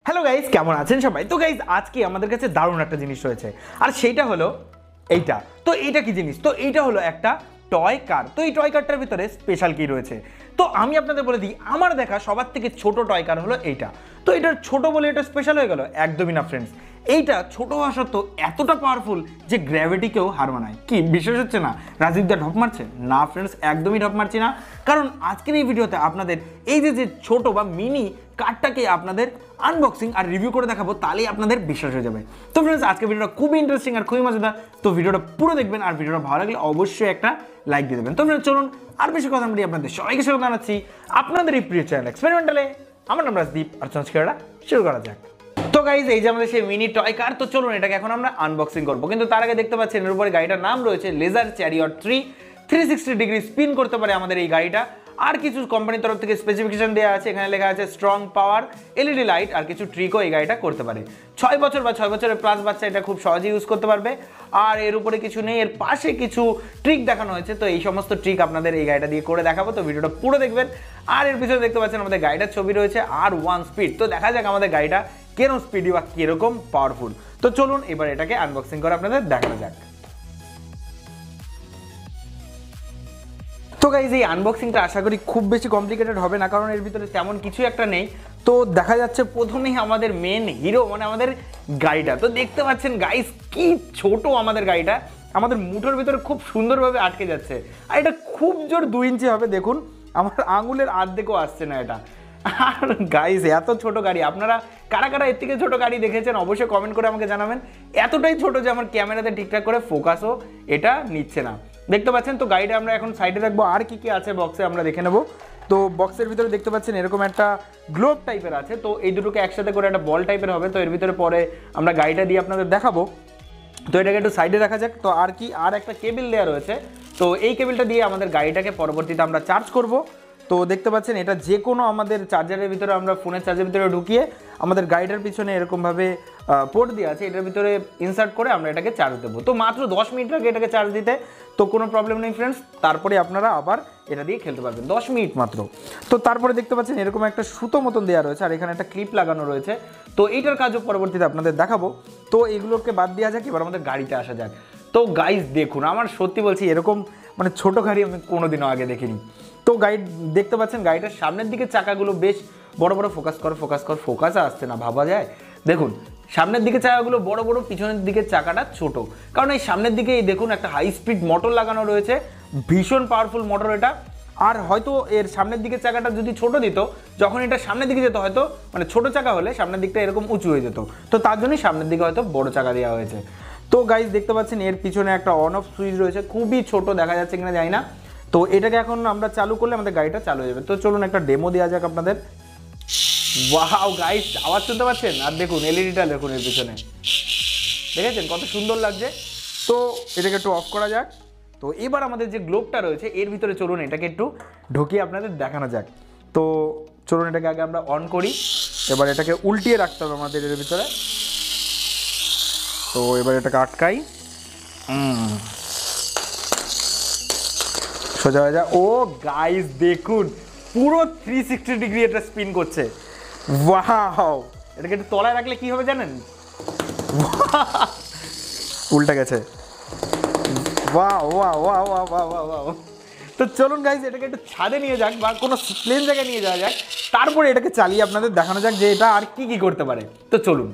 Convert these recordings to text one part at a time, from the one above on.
Hello guys, কেমন আছেন সবাই? তো গাইস আজকে আমাদের কাছে দারুণ একটা জিনিস রয়েছে, আর সেইটা হলো এইটা। তো এইটা কি জিনিস? তো এইটা হলো একটা টয় কার। তো এই টয় কারটার ভিতরে স্পেশাল কি রয়েছে তো আমি আপনাদের বলে দিই। আমার দেখা সবার থেকে ছোট টয় কার হলো এইটা। তো এটার ছোট বলে এটা স্পেশাল হয়ে গেল? একদমই না ফ্রেন্ডস। এইটা ছোট হওয়া সত্ত্বেও এতটা পাওয়ারফুল যে গ্র্যাভিটিকেও হার মানায়। কি বিশ্বাস হচ্ছে না? রাজীব দা ঢপ মারছে না ফ্রেন্ডস, একদমই ঢপ মারছি না। কারণ আজকের এই ভিডিওতে আপনাদের এই যে ছোট বা মিনি কার্ডটাকে আপনাদের আনবক্সিং আর রিভিউ করে দেখাবো, তাহলেই আপনাদের বিশ্বাস হয়ে যাবে। তো ফ্রেন্ডস আজকে ভিডিওটা খুবই ইন্টারেস্টিং আর খুবই মজাদার। তো ভিডিওটা পুরো দেখবেন, আর ভিডিওটা ভালো লাগলে অবশ্যই একটা লাইক দিয়ে দেবেন। তো ফ্রেন্ডস চলুন আর বেশি কথা বলি, আপনাদের সবাইকে স্বাগত জানাচ্ছি আপনাদের এই প্রিয় চ্যানেল এক্সপেরিমেন্টালে। আমার নাম রাজদীপ, আর চমৎকারটা শুরু করা যাক। তো গাইজ এই যে আমাদের সেই মিনি টয় কার, তো চলুন এটাকে এখন আমরা আনবক্সিং করবো। কিন্তু তার আগে দেখতে পাচ্ছেন এর উপরে গাড়িটার নাম রয়েছে লেজার চ্যারিয়ট 360 ডিগ্রি স্পিন করতে পারে আমাদের এই গাড়িটা। আর কিছু কোম্পানির তরফ থেকে স্পেসিফিকেশন দেওয়া আছে, এখানে লেখা আছে স্ট্রং পাওয়ার, এলইডি লাইট আর কিছু ট্রিকও এই গাড়িটা করতে পারে। 6 বছর বা 6 বছরের প্লাস বাচ্চা এটা খুব সহজে ইউজ করতে পারবে। আর এর উপরে কিছু নেই, এর পাশে কিছু ট্রিক দেখানো হয়েছে। তো এই সমস্ত ট্রিক আপনাদের এই গাড়িটা দিয়ে করে দেখাবো, তো ভিডিওটা পুরো দেখবেন। আর এর পিছনে দেখতে পাচ্ছেন আমাদের গাড়িটার ছবি রয়েছে R1 স্পিড। তো দেখা যাক আমাদের গাড়িটা কেরকম স্পিডি বা কিরকম পাওয়ারফুল। তো চলুন এবার এটাকে আনবক্সিং করে আপনাদের দেখানো যাক। তো গাইজ এই আনবক্সিংটা আশা করি খুব বেশি কমপ্লিকেটেড হবে না, কারণ এর ভিতরে তেমন কিছু একটা নেই। তো দেখা যাচ্ছে প্রথমেই আমাদের মেন হিরো মানে আমাদের গাড়িটা। তো দেখতে পাচ্ছেন গাইজ কি ছোট আমাদের গাড়িটা, আমাদের মুঠোর ভিতরে খুব সুন্দরভাবে আটকে যাচ্ছে। আর এটা খুব জোর 2 ইঞ্চি হবে, দেখুন আমার আঙুলের অর্ধেকও আসছে না এটা। আর গাইজ এত ছোট গাড়ি, আপনারা কারা কারা এর থেকে ছোট গাড়ি দেখেছেন অবশ্যই কমেন্ট করে আমাকে জানাবেন। এতটাই ছোট যে আমার ক্যামেরাতে ঠিকঠাক করে ফোকাসও এটা নিচ্ছে না। দেখতে পাচ্ছেন তো গাড়িটা আমরা এখন সাইডে রাখবো। আর কি কি আছে বক্সে আমরা দেখে নেব। তো বক্সের ভিতরে দেখতে পাচ্ছেন এরকম একটা গ্লোব টাইপের আছে। তো এই দুটোকে একসাথে করে একটা বল টাইপের হবে। তো এর ভিতরে পরে আমরা গাড়িটা দিয়ে আপনাদের দেখাবো। তো এটাকে একটু সাইডে রাখা যাক। তো আর কি, আর একটা কেবিল দেওয়া রয়েছে। তো এই কেবিলটা দিয়ে আমাদের গাড়িটাকে পরবর্তীতে আমরা চার্জ করব। তো দেখতে পাচ্ছেন এটা যে কোনো আমাদের চার্জারের ভিতরে আমরা ফোনের চার্জের ভিতরে ঢুকিয়ে আমাদের গাড়িটার পিছনে এরকমভাবে পোর্ট দেওয়া আছে, এটার ভিতরে ইনসার্ট করে আমরা এটাকে চার্জ দেবো। তো মাত্র 10 মিনিট লাগে এটাকে চার্জ দিতে, তো কোনো প্রবলেম নেই ফ্রেন্ডস। তারপরে আপনারা আবার এটা দিয়ে খেলতে পারবেন, 10 মিনিট মাত্র। তো তারপরে দেখতে পাচ্ছেন এরকম একটা সুতো মতন দেওয়া রয়েছে, আর এখানে একটা ক্লিপ লাগানো রয়েছে। তো এইটার কাজও পরবর্তীতে আপনাদের দেখাবো। তো এগুলোকে বাদ দেওয়া যাক, এবার আমাদের গাড়িতে আসা যাক। তো গাইজ দেখুন, আমার সত্যি বলছি এরকম মানে ছোটো গাড়ি আমি কোনোদিনও আগে দেখিনি। তো গাড়ি দেখতে পাচ্ছেন গাড়িটার সামনের দিকে চাকাগুলো বেশ বড় বড়, ফোকাস আসছে না, ভাবা যায়। দেখুন সামনের দিকে চাকাগুলো বড় বড়, পিছনের দিকে চাকাটা ছোট। কারণ এই সামনের দিকে এই দেখুন একটা হাই স্পিড মোটর লাগানো রয়েছে, ভীষণ পাওয়ারফুল মোটর এটা। আর হয়তো এর সামনের দিকে চাকাটা যদি ছোট দিত, যখন এটা সামনের দিকে যেত হয়তো মানে ছোট চাকা হলে সামনের দিকটা এরকম উঁচু হয়ে যেত। তো তার জন্যই সামনের দিকে হয়তো বড় চাকা দেওয়া হয়েছে। তো গাইজ দেখতে পাচ্ছেন এর পিছনে একটা অন অফ সুইচ রয়েছে, খুবই ছোট, দেখা যাচ্ছে কিনা জানি না। তো এটাকে এখন আমরা চালু করলে আমাদের গাড়িটা চালু হয়ে যাবে। তো চলুন একটা ডেমো দেওয়া যাক আপনাদের। ওয়াও গাইস, আওয়াজ শুনতে পাচ্ছেন? আর দেখুন এলইডিটা দেখুন এর পিছনে, দেখেছেন কত সুন্দর লাগছে। তো এটাকে একটু অফ করা যাক। তো এবার আমাদের যে গ্লোবটা রয়েছে এর ভিতরে চলুন এটাকে একটু ঢুকিয়ে আপনাদের দেখানো যাক। তো চলুন এটাকে আগে আমরা অন করি। এবার এটাকে উল্টিয়ে রাখতে হবে আমাদের এর ভিতরে। তো এবার এটাকে আটকাই, সোজা হয়ে যায়। ও গাইস দেখুন পুরো 360 ডিগ্রি এটা স্পিন করছে। ওয়াও, এটাকে একটু তলায় রাখলে কি হবে জানেন? উল্টে গেছে। Wow wow wow wow wow wow. তো চলুন গাইস এটাকে একটু ছাদে নিয়ে যাক বা কোনো প্লেন জায়গায় নিয়ে যাওয়া যাক, তারপরে এটাকে চালিয়ে আপনাদের দেখানো যাক যে এটা আর কি কি করতে পারে। তো চলুন।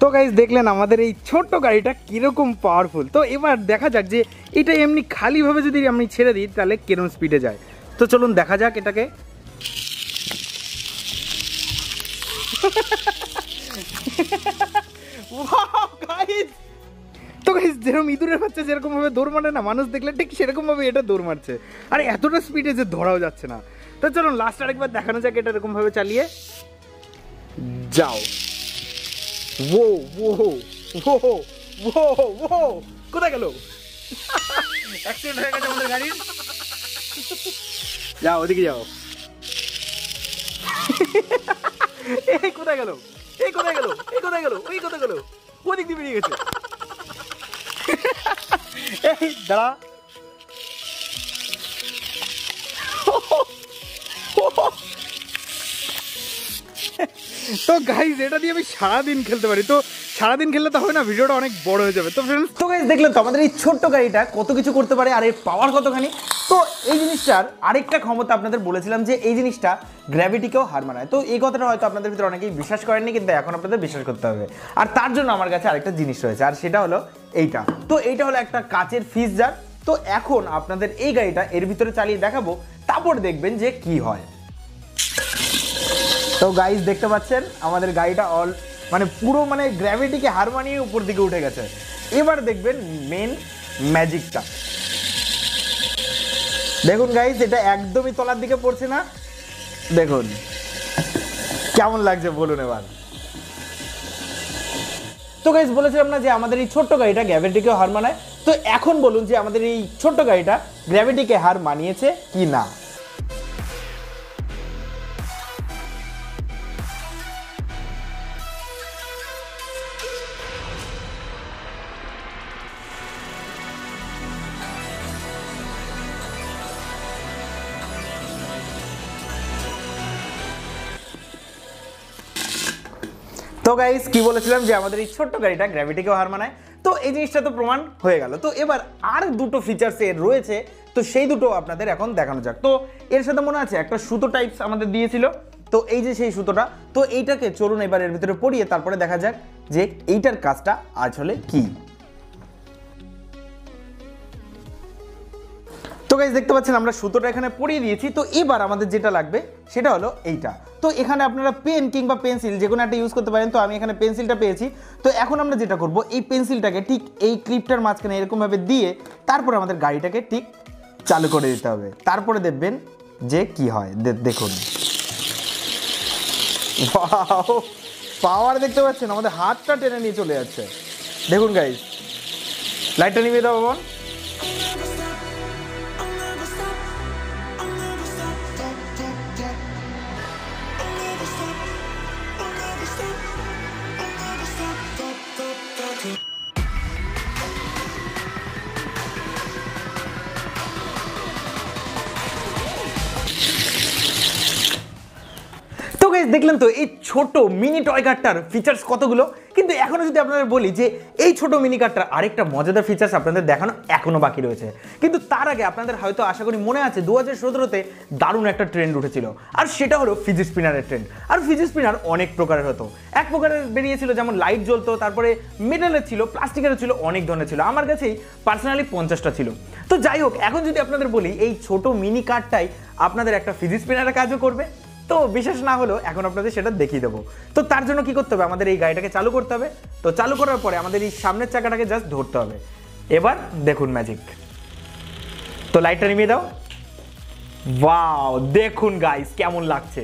তো গাইজ দেখলেন আমাদের এই ছোট্ট গাড়িটা কীরকম পাওয়ারফুল। তো এবার দেখা যাক যে এটা এমনি খালিভাবে যদি আমি ছেড়ে দিই তাহলে কিরকম স্পিডে যায়। তো চলুন দেখা যাক এটাকে। তো গাইস যেরকম ইঁদুরের বাচ্চা যেরকম ভাবে দৌড় মারে না মানুষ দেখলে, ঠিক সেরকম ভাবে এটা দৌড় মারছে। আর এতটা স্পিডে যে ধরাও যাচ্ছে না। তো চলুন লাস্ট আরেকবার দেখানো যাক এটা এরকম ভাবে চালিয়ে যাও। ও ও ও ও ও কোথায় গেল? অ্যাক্সিডেন্ট হয়ে গেছে আমাদের গাড়ির। যাও ওদিকে যাও। এই কোথায় গেল? এই কোথায় গেল? এই কোথায় গেল? ওই কোথায় গেল? ওদিক দিয়ে বেরিয়ে গেছে। এই দাঁড়া। তো গাইস এটা দিয়ে আমি সারাদিন খেলতে পারি। তো সারাদিন খেললে তো হবে না, ভিডিওটা অনেক বড় হয়ে যাবে। তো ফ্রেন্ডস, তো গাইস দেখলেন তো আমাদের এই ছোট্ট গাড়িটা কত কিছু করতে পারে আর এর পাওয়ার কতখানি। তো এই জিনিসটার আরেকটা ক্ষমতা আপনাদের বলেছিলাম যে এই জিনিসটা গ্র্যাভিটিকেও হার মানায়। তো এই কথাটা হয়তো আপনাদের ভিতরে অনেকেই বিশ্বাস করেননি, কিন্তু এখন আপনাদের বিশ্বাস করতে হবে। আর তার জন্য আমার কাছে আরেকটা জিনিস রয়েছে, আর সেটা হলো এইটা। তো এইটা হলো একটা কাচের ফিস জার। তো এখন আপনাদের এই গাড়িটা এর ভিতরে চালিয়ে দেখাবো, তারপর দেখবেন যে কি হয়। তো গাইস দেখতে পাচ্ছেন আমাদের গাড়িটা মানে পুরো মানে গ্র্যাভিটিকে হার মানিয়ে উপর দিকে উঠে গেছে। এবার দেখবেন মেন ম্যাজিকটা। দেখুন গাইস এটা একদমই তলার দিকে পড়ছে না। দেখুন কেমন লাগছে বলুন এবার। তো গাইস বলেছিলাম না যে আমাদের এই ছোট্ট গাড়িটা গ্র্যাভিটিকে হার মানায়। তো এখন বলুন যে আমাদের এই ছোট্ট গাড়িটা গ্র্যাভিটিকে হার মানিয়েছে কি না। তো গাইস কি বলেছিলাম যে আমাদের এই ছোট্ট গাড়িটা গ্র্যাভিটিকেও হার মানায়। তো এই জিনিসটা তো প্রমাণ হয়ে গেল। তো এবার আর দুটো ফিচার্স এর রয়েছে, তো সেই দুটো আপনাদের এখন দেখানো যাক। তো এর সাথে মনে আছে একটা সুতো টাইপস আমাদের দিয়েছিল, তো এই যে সেই সুতোটা। তো এইটাকে চলুন এবার এর ভিতরে পরিয়ে তারপরে দেখা যাক যে এইটার কাজটা আসলে কি। তো গাইস দেখতে পাচ্ছেন আমরা সুতোটা এখানে পরিয়ে দিয়েছি। তো এবার আমাদের যেটা লাগবে সেটা হলো এইটা। তো এখানে আপনারা পেন কিংবা পেন্সিল যে কোনো একটা ইউজ করতে পারেন। তো আমি এখানে পেন্সিলটা পেয়েছি। তো এখন আমরা যেটা করব, এই পেন্সিলটাকে ঠিক এই ক্লিপটার মাঝখানে এরকমভাবে দিয়ে তারপরে আমাদের গাড়িটাকে ঠিক চালু করে দিতে হবে। তারপরে দেখবেন যে কি হয়। দেখুন পাওয়ার দেখতে পাচ্ছেন, আমাদের হাতটা টেনে নিয়ে চলে যাচ্ছে। দেখুন গাইস, লাইটটা নিভিয়ে দাও বাবা। দেখলেন তো এই ছোট মিনি টয় কারটার ফিচার্স কতগুলো। কিন্তু এখনো যদি আপনাদের বলি যে এই ছোট মিনি কারটার আরেকটা মজাদার ফিচার্স আপনাদের দেখানো এখনো বাকি রয়েছে। কিন্তু তার আগে আপনাদের হয়তো আশা করি মনে আছে 2017-তে দারুণ একটা ট্রেন্ড উঠেছিল, আর সেটা হলো ফিজি স্পিনারের ট্রেন্ড। আর ফিজি স্পিনার অনেক প্রকারের হতো। এক প্রকারের বেরিয়েছিল যেমন লাইট জ্বলতো, তারপরে মেটালের ছিল, প্লাস্টিকের ছিল, অনেক ধরনের ছিল। আমার কাছেই পার্সোনালি 50টা ছিল। তো যাই হোক, এখন যদি আপনাদের বলি এই ছোট মিনি কারটাই আপনাদের একটা ফিজি স্পিনারের কাজও করবে, তো বিশেষ না হলেও এখন আপনাদের সেটা দেখিয়ে দেবো। তো তার জন্য কি করতে হবে, আমাদের এই গাড়িটাকে চালু করতে হবে। তো চালু করার পরে আমাদের এই সামনের চাকাটাকে জাস্ট ধরতে হবে। এবার দেখুন ম্যাজিক। তো লাইটটা নিভিয়ে দাও। ওয়াও, দেখুন গাইস কেমন লাগছে।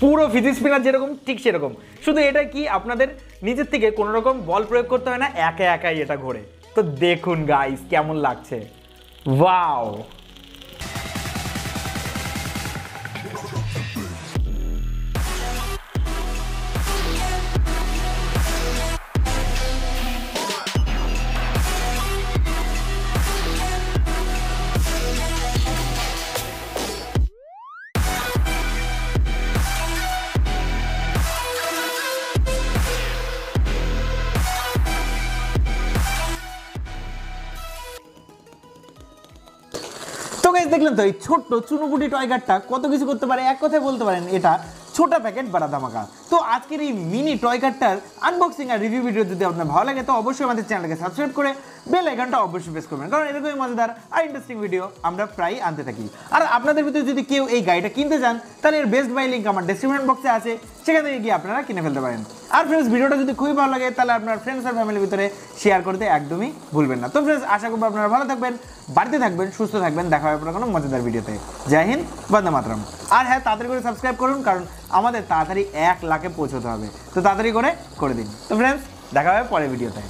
পুরো ফিজি স্পিনার যেরকম ঠিক সেরকম, শুধু এটা কি আপনাদের নিজের থেকে কোনো রকম বল প্রয়োগ করতে হয় না, একা একাই এটা ঘোরে। তো দেখুন গাইস কেমন লাগছে। ওয়াও। তো গাইস দেখলেন তো এই ছোট্ট চুনুপুটি টয় কারটা কত কিছু করতে পারে। এক কথায় বলতে পারেন এটা ছোটা প্যাকেট বাড়া ধামাকা। তো আজকের এই মিনি টয় কারটার আনবক্সিং আর রিভিউ ভিডিও যদি আপনার ভালো লাগে তো অবশ্যই আমাদের চ্যানেলকে সাবস্ক্রাইব করে বেল আইকনটা অবশ্যই প্রেস করবেন, কারণ এরকমই মজাদার আর ইন্টারেস্টিং ভিডিও আমরা প্রায় আনতে থাকি। আর আপনাদের ভিতরে যদি কেউ এই গাড়িটা কিনতে চান তাহলে এর বেস্ট বাই লিঙ্ক আমার ডেসক্রিপশন বক্সে আছে, সেখান থেকে গিয়ে আপনারা কিনে ফেলতে পারেন। আর ফ্রেন্ডস, ভিডিওটা যদি খুবই ভালো লাগে তাহলে আপনার ফ্রেন্ডস আর ফ্যামিলির ভিতরে শেয়ার করতে একদমই ভুলবেন না। তো ফ্রেন্ডস, আশা করবো আপনারা ভালো থাকবেন, বাড়িতে থাকবেন, সুস্থ থাকবেন। দেখা হবে আপনার কোনো মজাদার ভিডিওতে। জয় হিন্দ, বন্দে মাতরম। আর হ্যাঁ, তাড়াতাড়ি করে সাবস্ক্রাইব করুন, কারণ আমাদের তাড়াতাড়ি 1 লাখে পৌঁছতে হবে। তো তাড়াতাড়ি করে দিন। তো ফ্রেন্ডস, দেখা হবে পরের ভিডিওতে।